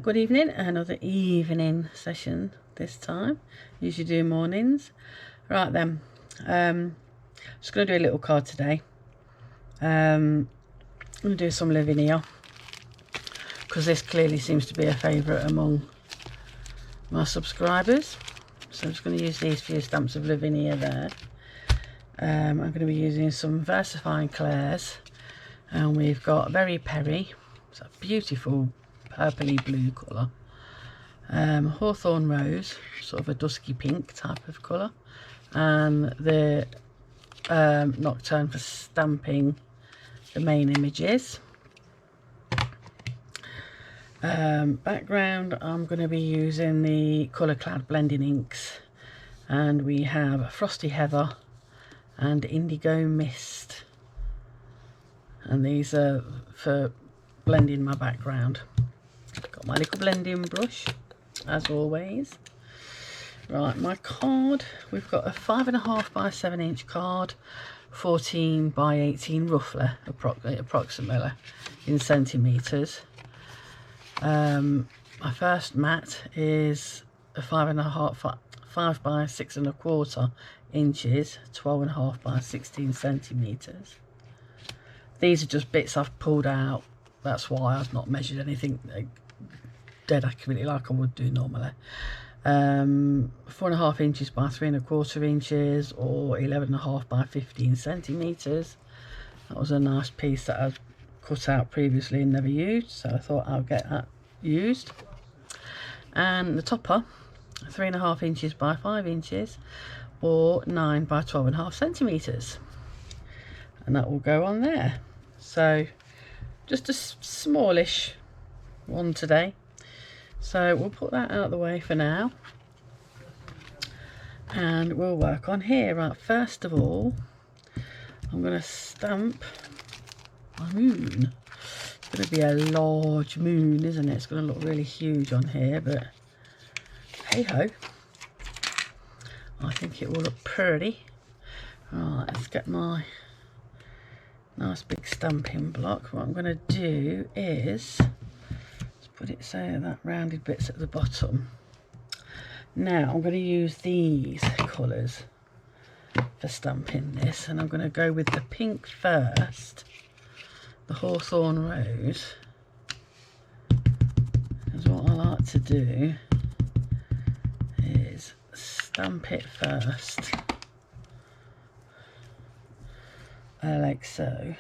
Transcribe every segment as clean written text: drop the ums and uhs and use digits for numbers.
Good evening, another evening session this time. Usually do mornings. Right then, just going to do a little card today. I'm going to do some Lavinia because this clearly seems to be a favourite among my subscribers. So I'm just going to use these few stamps of Lavinia there. I'm going to be using some VersaFine Clairs, and we've got Very Perry. It's a beautiful purpley blue colour. Hawthorn Rose, sort of a dusky pink type of colour, and the Nocturne for stamping the main images. Background, I'm going to be using the Colour Clad blending inks, and we have Frosty Heather and Indigo Mist, and these are for blending my background. Got my little blending brush as always. Right, my card, we've got a 5.5 by 7 inch card, 14 by 18 roughly, approximately in centimetres. My first mat is a 5 by 6.25 inches, 12.5 by 16 centimetres. These are just bits I've pulled out. That's why I've not measured anything dead accurately like I would do normally. 4.5 inches by 3.25 inches, or 11.5 by 15 centimetres. That was a nice piece that I've cut out previously and never used, so I thought I'll get that used. And the topper, 3.5 inches by 5 inches, or 9 by 12.5 centimetres, and that will go on there. So just a smallish one today, so we'll put that out of the way for now and we'll work on here. Right, first of all I'm going to stamp my moon. It's going to be a large moon, isn't it? It's going to look really huge on here, but hey ho, I think it will look pretty. Right, let's get my nice big stamping block. What I'm going to do is put it so that rounded bit's at the bottom. Now I'm going to use these colours for stamping this, and I'm going to go with the pink first, the Hawthorn Rose, because what I like to do is stamp it first, like so.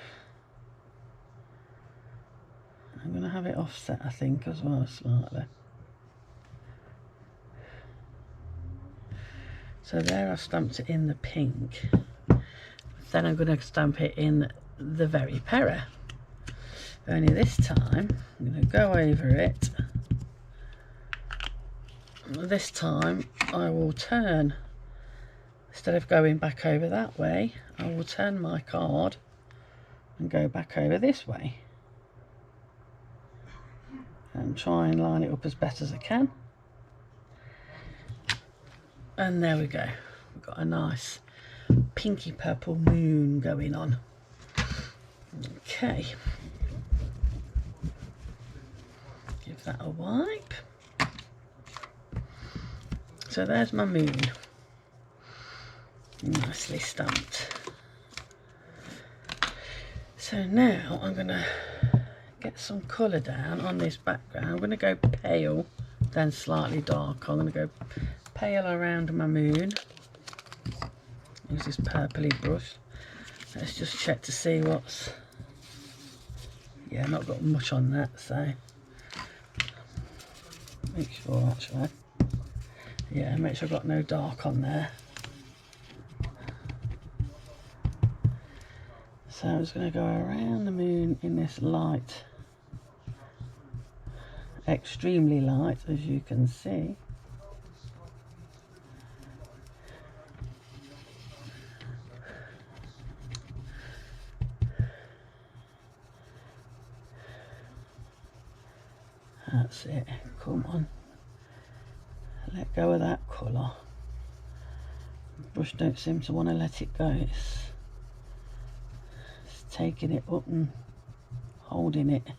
I'm going to have it offset, I think, as well, slightly. So there I've stamped it in the pink. Then I'm going to stamp it in the Very Perry. Only this time I'm going to go over it. This time I will turn, instead of going back over that way, I will turn my card and go back over this way. And try and line it up as best as I can. And there we go. We've got a nice pinky purple moon going on. Okay. Give that a wipe. So there's my moon. Nicely stamped. So now I'm going to get some colour down on this background. I'm going to go pale, then slightly dark. I'm going to go pale around my moon. Use this purpley brush. Let's just check to see what's... yeah, not got much on that, so make sure actually. Yeah, make sure I've got no dark on there. So I'm just going to go around the moon in this light, extremely light, as you can see. That's it, come on, let go of that colour. Brush don't seem to want to let it go. It's taking it up and holding it.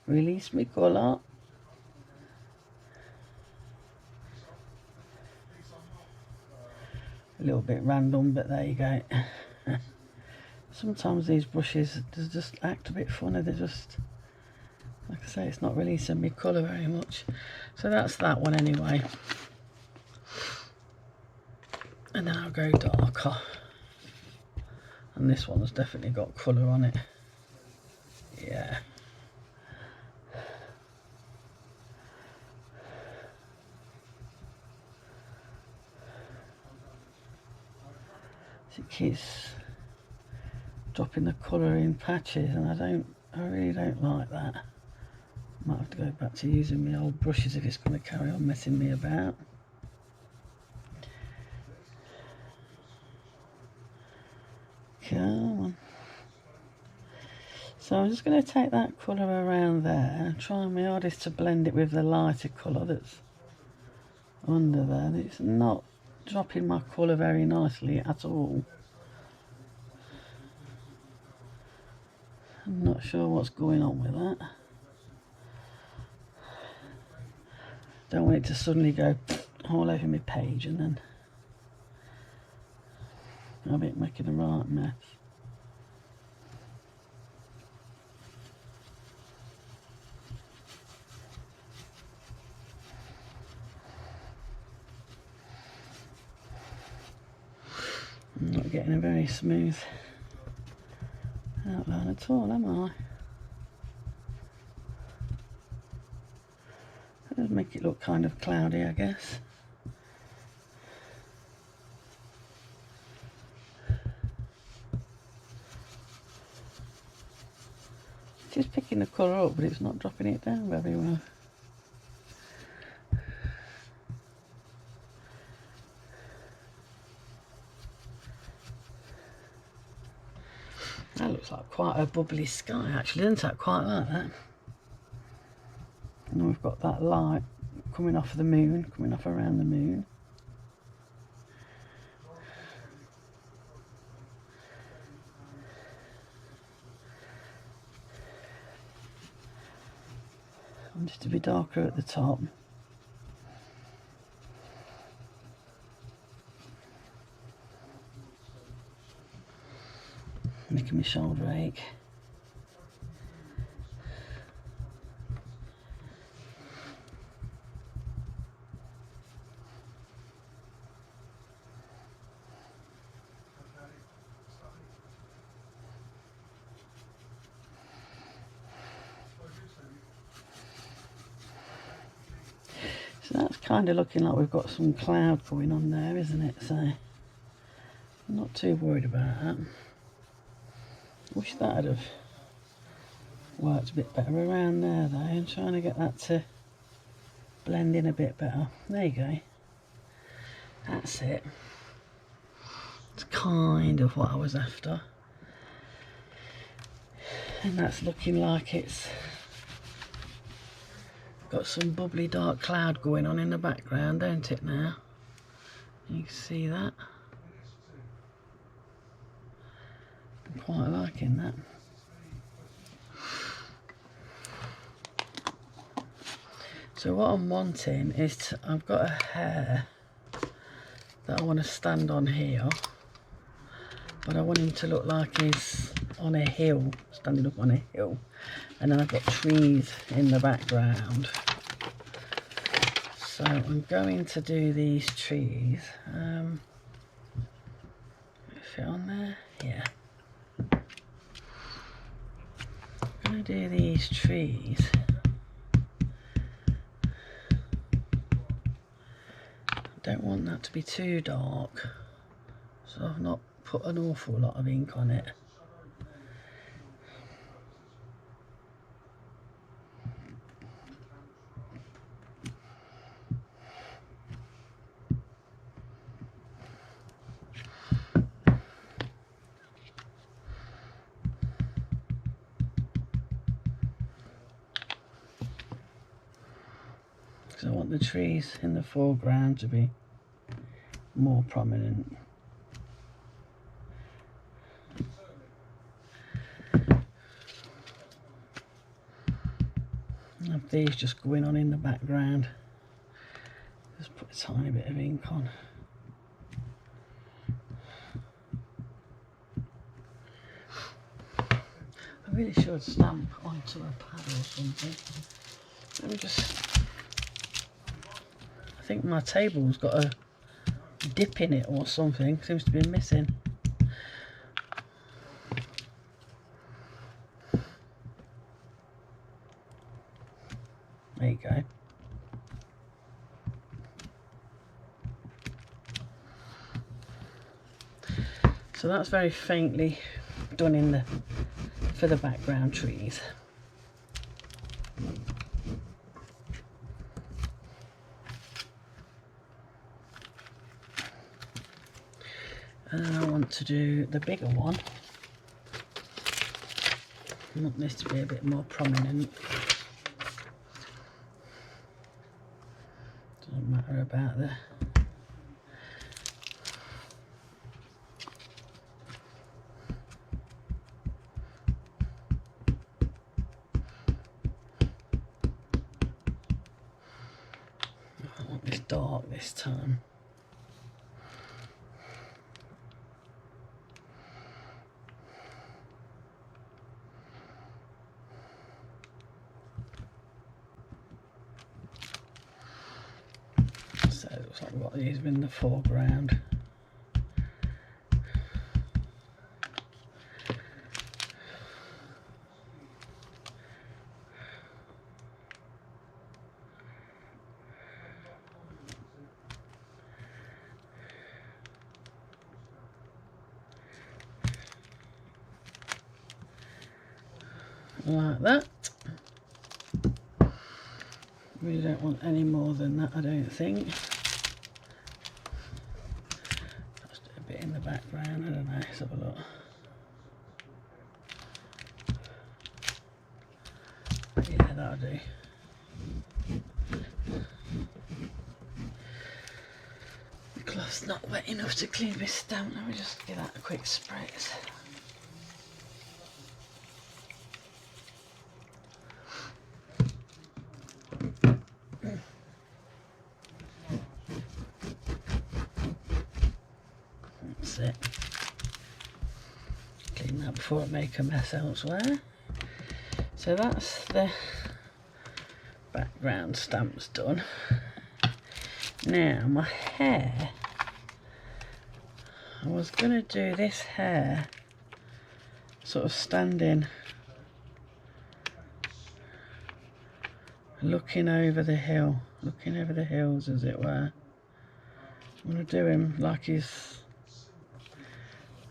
release my colour. A little bit random, but there you go. Sometimes these brushes just act a bit funny. They're just, like I say, it's not releasing my colour very much. So that's that one anyway. And then I'll go darker. And this one has definitely got colour on it. Yeah. It keeps dropping the colour in patches, and I really don't like that. Might have to go back to using my old brushes if it's going to carry on messing me about. Come on. So I'm just going to take that colour around there and try my hardest to blend it with the lighter colour that's under there. It's not dropping my colour very nicely at all. I'm not sure what's going on with that. Don't want it to suddenly go all over my page and then I'll be making a right mess. I'm not getting a very smooth outline at all, am I? That does make it look kind of cloudy, I guess. It's just picking the colour up, but it's not dropping it down very well. That looks like quite a bubbly sky actually, doesn't it? Quite like that. And then we've got that light coming off the moon, coming off around the moon. And just to be darker at the top. Making my shoulder ache. So that's kind of looking like we've got some cloud going on there, isn't it? So I'm not too worried about that. Wish that would have worked a bit better around there though. I'm trying to get that to blend in a bit better. There you go. That's it. It's kind of what I was after. And that's looking like it's got some bubbly dark cloud going on in the background, don't it now? You can see that. I'm quite liking that. So what I'm wanting is I've got a hare that I want to stand on here, but I want him to look like he's on a hill, standing up on a hill, and then I've got trees in the background. So I'm going to do these trees. Fit on there? Yeah. I'm going to do these trees. I don't want that to be too dark, so I've not put an awful lot of ink on it. Because I want the trees in the foreground to be more prominent. I have these just going on in the background. Just put a tiny bit of ink on. I really should stamp onto a pad or something. Let me just... I think my table's got a dip in it or something. Seems to be missing. There you go. So that's very faintly done in the for the background trees. And I want to do the bigger one. I want this to be a bit more prominent. Doesn't matter about the... I want this dark this time. So it looks like we've got these in the foreground. Like that. We don't want any more than that, I don't think. Just do a bit in the background, I don't know, let's have a look. Yeah, that'll do. The cloth's not wet enough to clean my stamp. Let me just give that a quick spritz. That's it. Clean that before I make a mess elsewhere. So that's the background stamps done. Now my hair, I was going to do this hair sort of standing, looking over the hill, looking over the hills as it were. I'm going to do him like he's,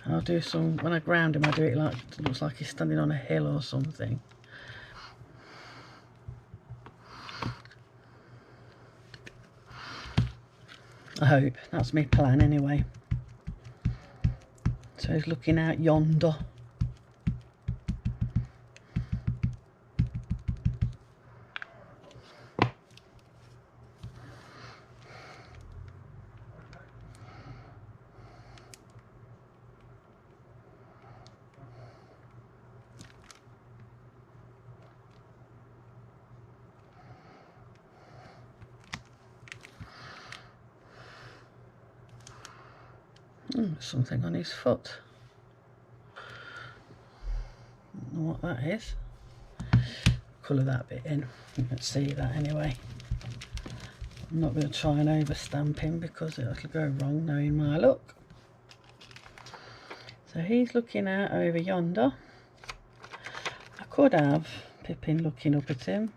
I'll do some, when I ground him I do it like, it looks like he's standing on a hill or something. I hope, that's my plan anyway. So he's looking out yonder. Something on his foot. Don't know what that is. Colour that bit in. You can see that anyway. I'm not going to try and overstamp him because it'll go wrong knowing my look. So he's looking out over yonder. I could have Pippin looking up at him,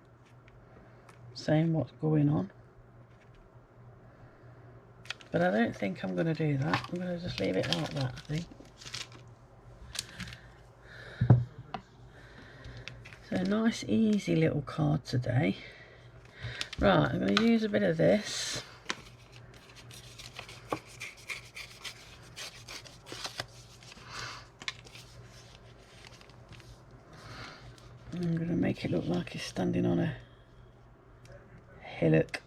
saying what's going on. But I don't think I'm going to do that. I'm going to just leave it like that, I think. So a nice easy little card today. Right, I'm going to use a bit of this. I'm going to make it look like he's standing on a hillock.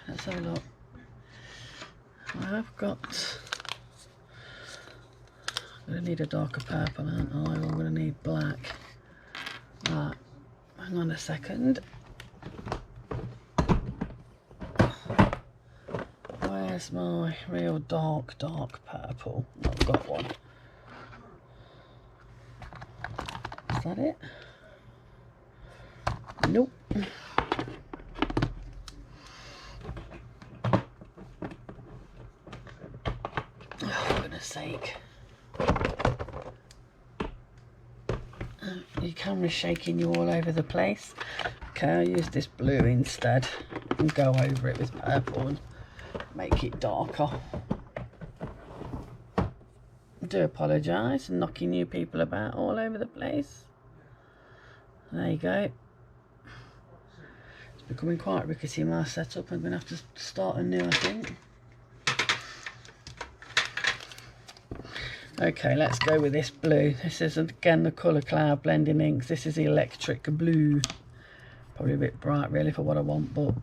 Let's have a look. I'm going to need a darker purple, aren't I? I'm going to need black. Right, hang on a second. Where's my real dark purple? I've got one. Is that it? Nope. Oh, for goodness sake. Your camera's shaking you all over the place. Okay, I'll use this blue instead and go over it with purple and make it darker. I do apologise for knocking you people about all over the place. There you go. It's becoming quite rickety, my setup. I'm going to have to start anew, I think. Okay, let's go with this blue. This is again the Colour Cloud blending inks. This is electric blue. Probably a bit bright really for what I want, but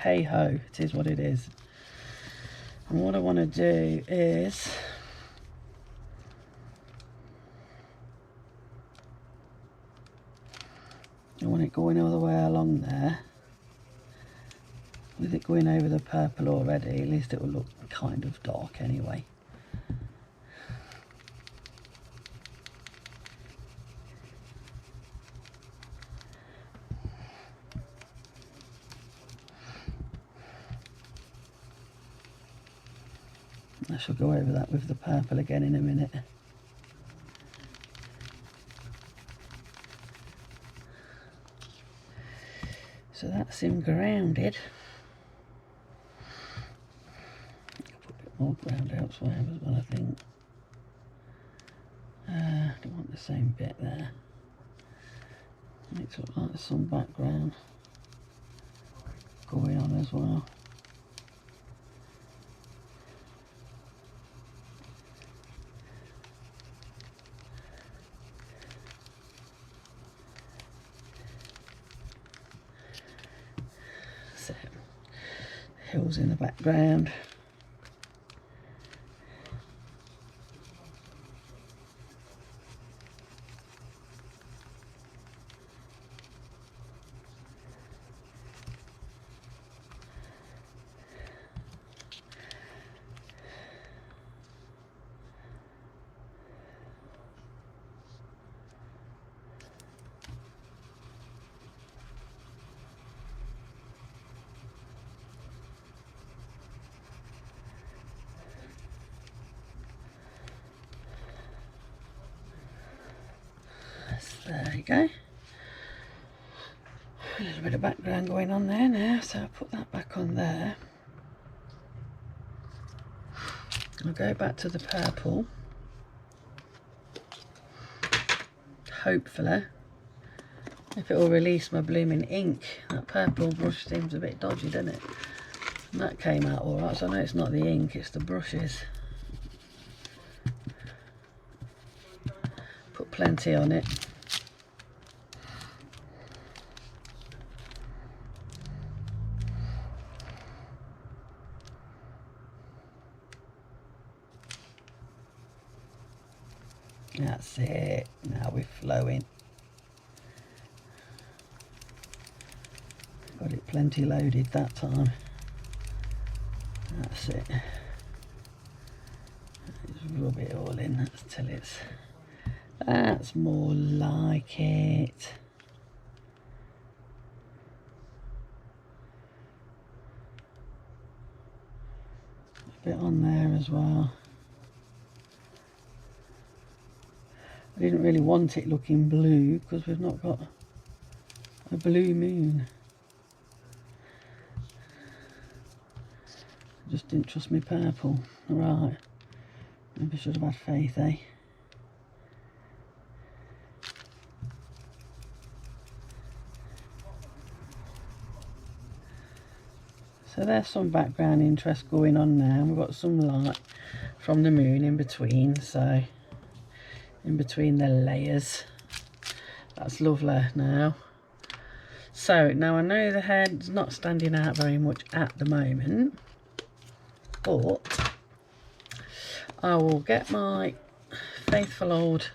hey ho, it is what it is. And what I want to do is I want it going all the way along there. With it going over the purple already, at least it will look kind of dark anyway. I shall go over that with the purple again in a minute. So that's him grounded. I'll put a bit more ground elsewhere as well, I think. I don't want the same bit there. Makes it look like there's some background going on as well. So, hills in the background. There you go. A little bit of background going on there now, so I'll put that back on there. I'll go back to the purple. Hopefully, if it will release my blooming ink. That purple brush seems a bit dodgy, doesn't it? And that came out alright, so I know it's not the ink, it's the brushes. Put plenty on it. That's it. Now we're flowing. Got it plenty loaded that time. That's it. Just rub it all in. That's till it's. That's more like it. A bit on there as well. I didn't really want it looking blue because we've not got a blue moon. I just didn't trust my purple. Right, maybe I should have had faith, eh? So there's some background interest going on now. We've got some light from the moon in between, so in between the layers. That's lovely now. So now I know the head's not standing out very much at the moment, but I will get my faithful old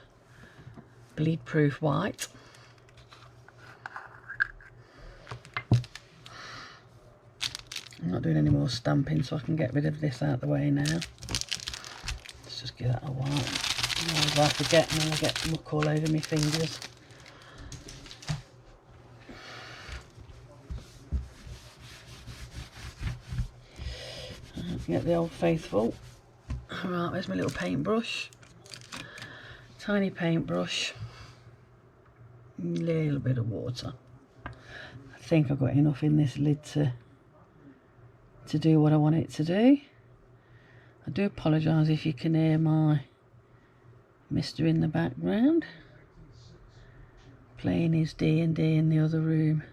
bleed proof white. I'm not doing any more stamping, so I can get rid of this out of the way now. Let's just give that a while. Otherwise I forget and then I get muck all over my fingers. Get the old faithful. Right, where's my little paintbrush? Tiny paintbrush. A little bit of water. I think I've got enough in this lid to do what I want it to do. I do apologise if you can hear my mister in the background playing his D&D in the other room.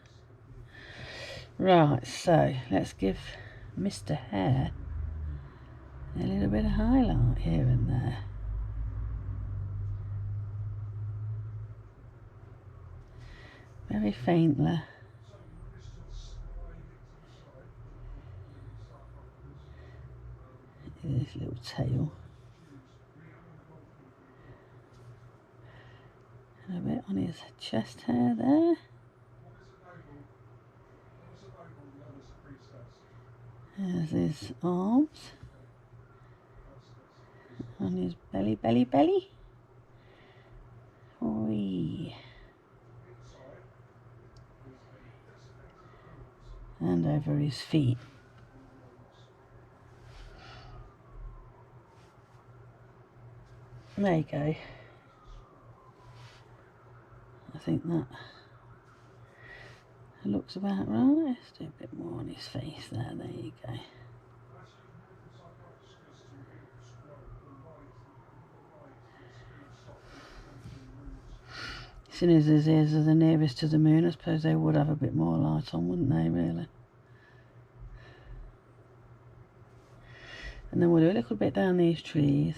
Right, so let's give Mr. Hare a little bit of highlight here and there. Very faintly. This little tail. And a bit on his chest hair there. There's his arms. On his belly. Whee. And over his feet. There you go. I think that looks about right. Let's do a bit more on his face there. There you go. Seeing as his ears are the nearest to the moon, I suppose they would have a bit more light on, wouldn't they, really? And then we'll do a little bit down these trees.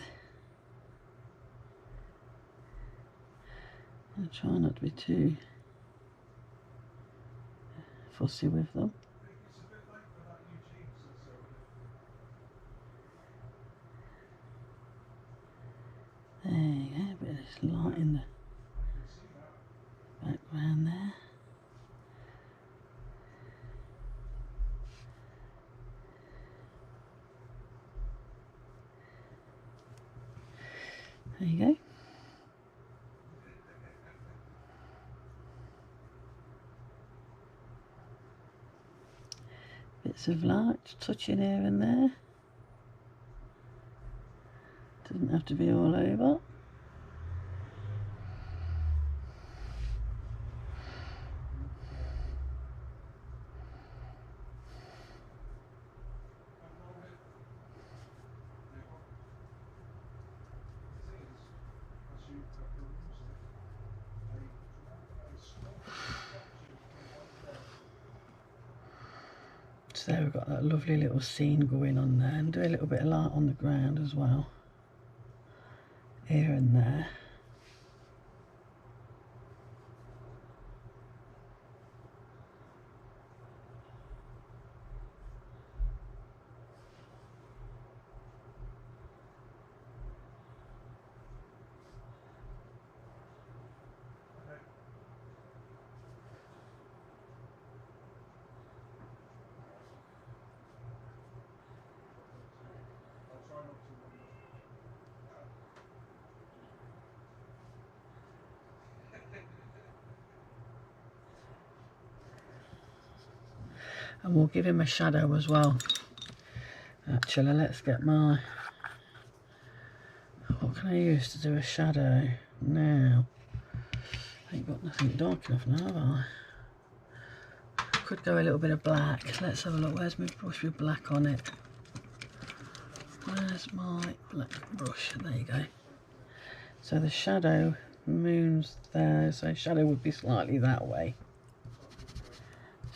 I'll try not to be too fussy with them. There you go, a bit of this light in the background there. There you go. Bits of light touching here and there. Doesn't have to be all over. So there we've got that lovely little scene going on there, and do a little bit of light on the ground as well, here and there. And we'll give him a shadow as well. Actually, let's get my... What can I use to do a shadow now? I ain't got nothing dark enough now, have I? Could go a little bit of black. Let's have a look. Where's my brush with black on it? Where's my black brush? There you go. So the shadow, moon's there, so shadow would be slightly that way.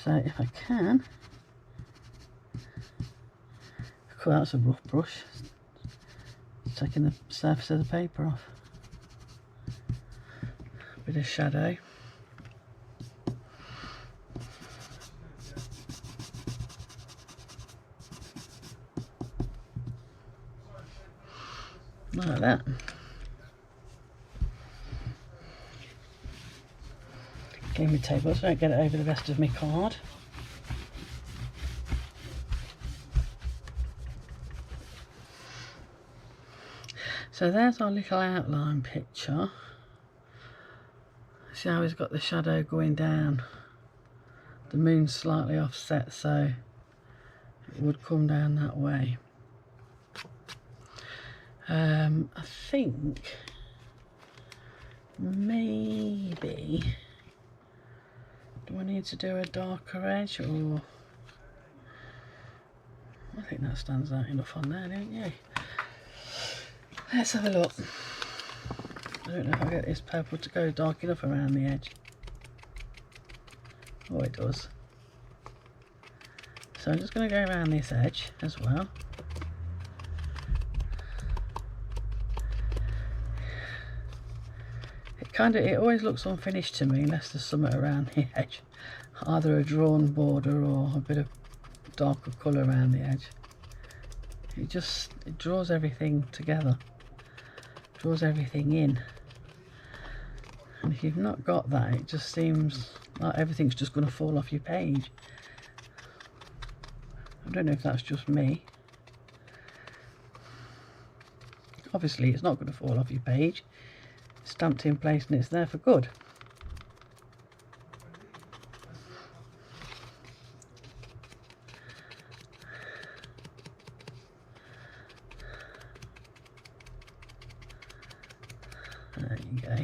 So if I can, cool, that's a rough brush. It's taking the surface of the paper off. A bit of shadow. Like that. clean my table so I don't get it over the rest of my card. So there's our little outline picture. See how he's got the shadow going down. The moon's slightly offset, so it would come down that way. I think maybe, do I need to do a darker edge, or I think that stands out enough on there, don't you? Let's have a look. I don't know if I get this purple to go dark enough around the edge. Oh, it does. So I'm just going to go around this edge as well. It always looks unfinished to me unless there's something around the edge, either a drawn border or a bit of darker colour around the edge. It draws everything together, draws everything in, and if you've not got that, it just seems like everything's just going to fall off your page. I don't know if that's just me. Obviously it's not going to fall off your page. It's stamped in place and it's there for good. There you go.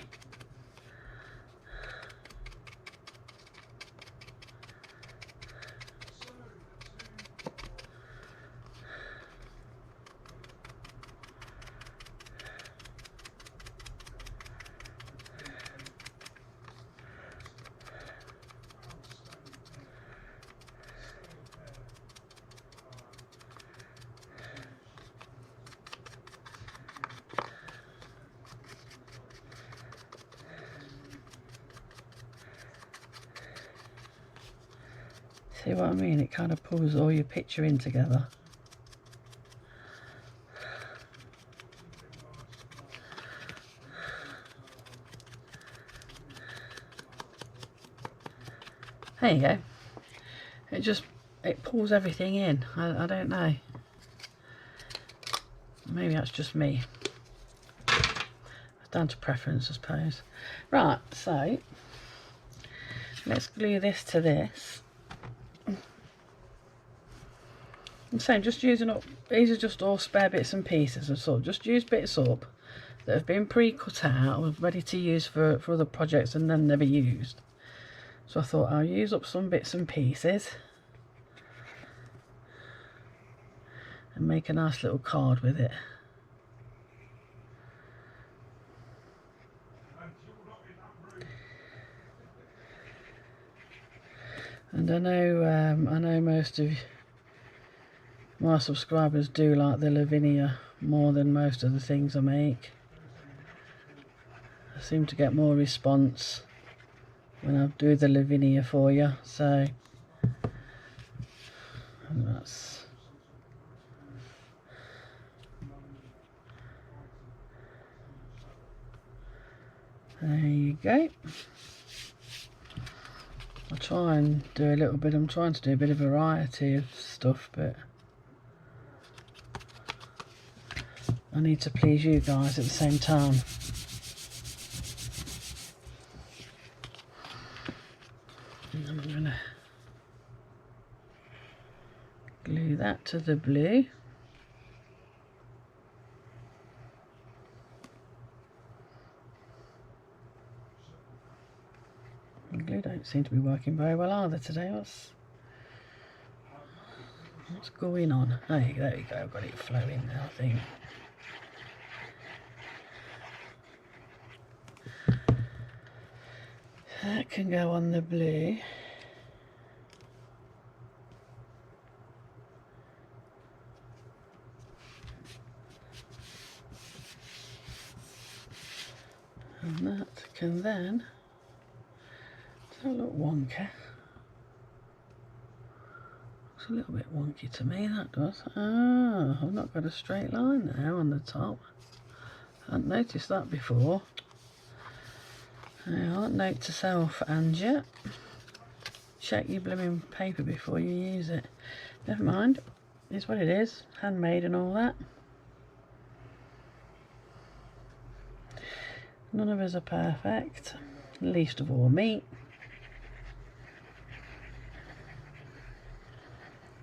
See what I mean? It kind of pulls all your picture in together. There you go. It pulls everything in. I don't know. Maybe that's just me. It's down to preference, I suppose. Right, so let's glue this to this. I'm saying just using up, these are just all spare bits and pieces of sort. Just use bits up that have been pre-cut out or ready to use for other projects and then never used. So I thought I'll use up some bits and pieces and make a nice little card with it. And I know most of my subscribers do like the Lavinia more than most of the things I make. I seem to get more response when I do the Lavinia for you, so that's there you go. I'll try and do a little bit, I'm trying to do a bit of variety of stuff, but I need to please you guys at the same time. And I'm going to glue that to the blue. The glue don't seem to be working very well either today. What's going on? There you go, I've got it flowing now, I think. That can go on the blue. And that can then, does that look wonky? Looks a little bit wonky to me, that does. Ah, I've not got a straight line there on the top. I hadn't noticed that before. Now, note to self, Angie. Check your blooming paper before you use it. Never mind. It's what it is. Handmade and all that. None of us are perfect. Least of all me.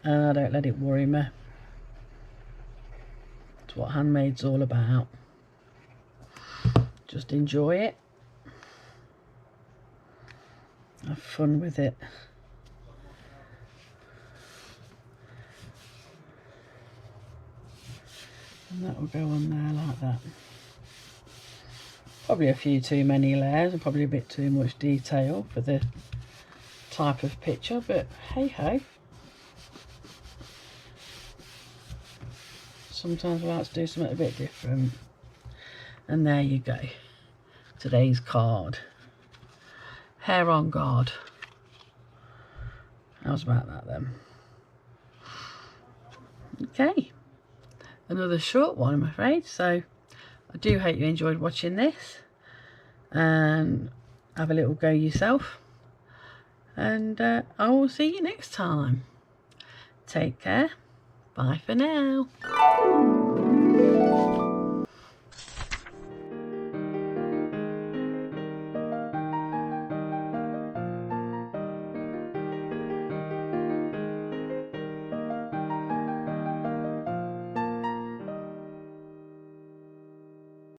Don't let it worry me. It's what Handmade's all about. Just enjoy it. Have fun with it. And that will go on there like that. Probably a few too many layers and probably a bit too much detail for the type of picture, but hey ho. Sometimes we like to do something a bit different. And there you go. Today's card. Hare on guard. How's about that then? Okay. Another short one, I'm afraid. So I do hope you enjoyed watching this. And have a little go yourself. And I will see you next time. Take care. Bye for now.